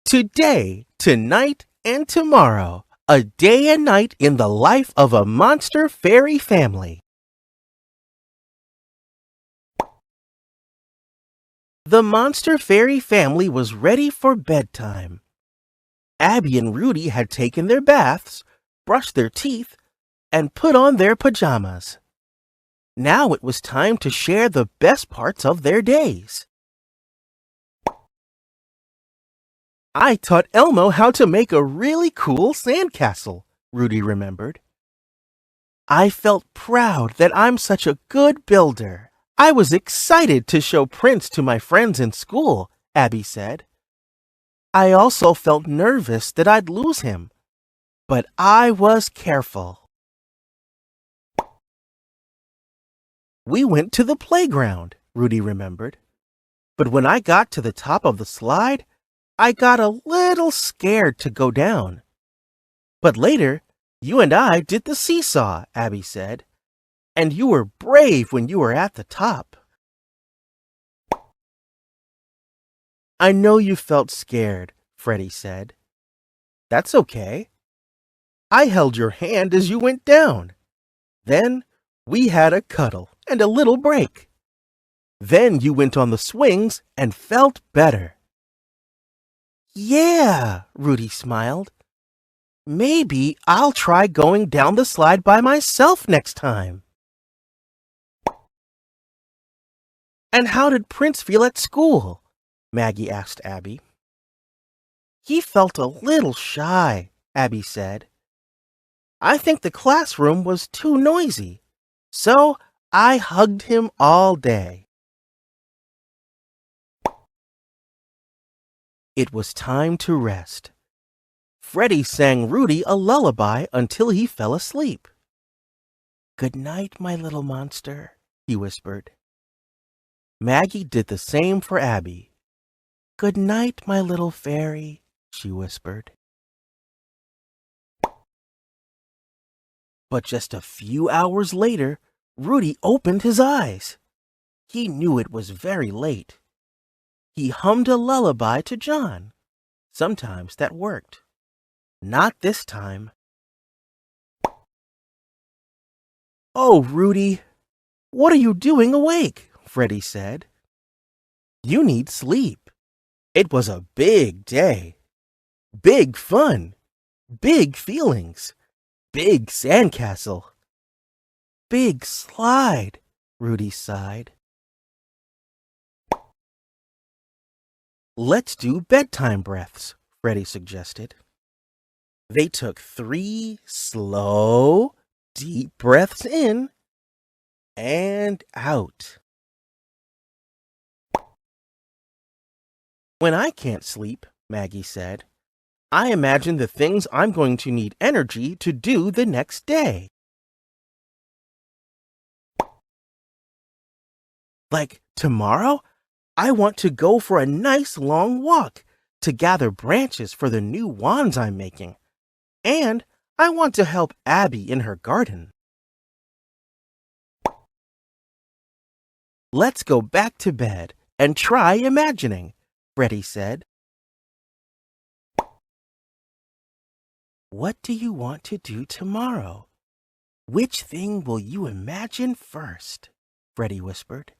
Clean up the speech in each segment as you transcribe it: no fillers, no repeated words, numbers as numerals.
Today, tonight, and tomorrow, a day and night in the life of a monster fairy family. The monster fairy family was ready for bedtime. Abby and Rudy had taken their baths, brushed their teeth, and put on their pajamas. Now it was time to share the best parts of their days. I taught Elmo how to make a really cool sandcastle, Rudy remembered. I felt proud that I'm such a good builder. I was excited to show Prince to my friends in school, Abby said. I also felt nervous that I'd lose him, but I was careful. We went to the playground, Rudy remembered. But when I got to the top of the slide, I got a little scared to go down. But later, you and I did the seesaw, Abby said, and you were brave when you were at the top. I know you felt scared, Freddie said. That's okay. I held your hand as you went down. Then we had a cuddle and a little break. Then you went on the swings and felt better. Yeah, Rudy smiled. Maybe I'll try going down the slide by myself next time. And how did Prince feel at school? Maggie asked Abby. He felt a little shy, Abby said. I think the classroom was too noisy, so I hugged him all day. It was time to rest. Freddie sang Rudy a lullaby until he fell asleep. Good night, my little monster, he whispered. Maggie did the same for Abby. Good night, my little fairy, she whispered. But just a few hours later, Rudy opened his eyes. He knew it was very late. He hummed a lullaby to John. Sometimes that worked. Not this time. Oh, Rudy, what are you doing awake? Freddie said. You need sleep. It was a big day. Big fun. Big feelings. Big sandcastle. Big slide, Rudy sighed. Let's do bedtime breaths, Freddie suggested. They took 3 slow, deep breaths in and out. When I can't sleep, Maggie said, I imagine the things I'm going to need energy to do the next day. Like tomorrow, I want to go for a nice long walk to gather branches for the new wands I'm making. And I want to help Abby in her garden. Let's go back to bed and try imagining, Freddie said. What do you want to do tomorrow? Which thing will you imagine first? Freddie whispered.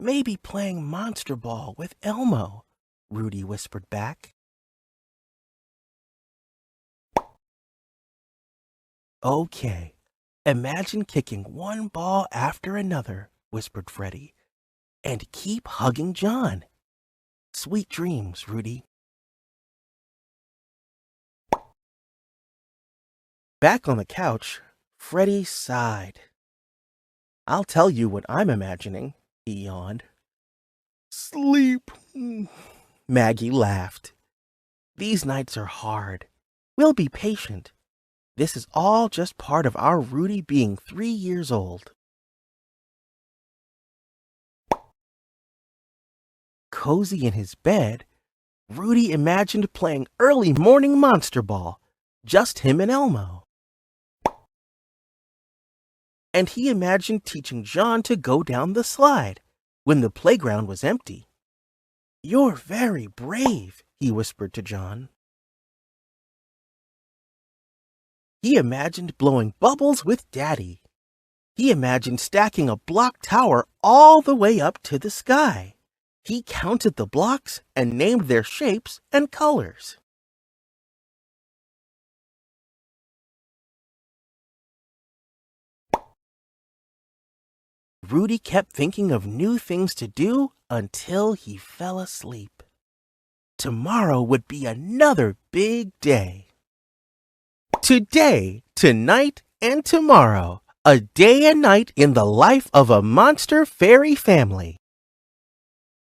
Maybe playing Monster Ball with Elmo, Rudy whispered back. Okay, imagine kicking one ball after another, whispered Freddie, and keep hugging John. Sweet dreams, Rudy. Back on the couch, Freddie sighed. I'll tell you what I'm imagining, he yawned. Sleep. Maggie laughed. These nights are hard. We'll be patient. This is all just part of our Rudy being 3 years old. Cozy in his bed, Rudy imagined playing early morning Monster Ball, just him and Elmo. And he imagined teaching John to go down the slide when the playground was empty. "You're very brave," he whispered to John. He imagined blowing bubbles with Daddy. He imagined stacking a block tower all the way up to the sky. He counted the blocks and named their shapes and colors. Rudy kept thinking of new things to do until he fell asleep. Tomorrow would be another big day. Today, tonight, and tomorrow. A day and night in the life of a monster fairy family.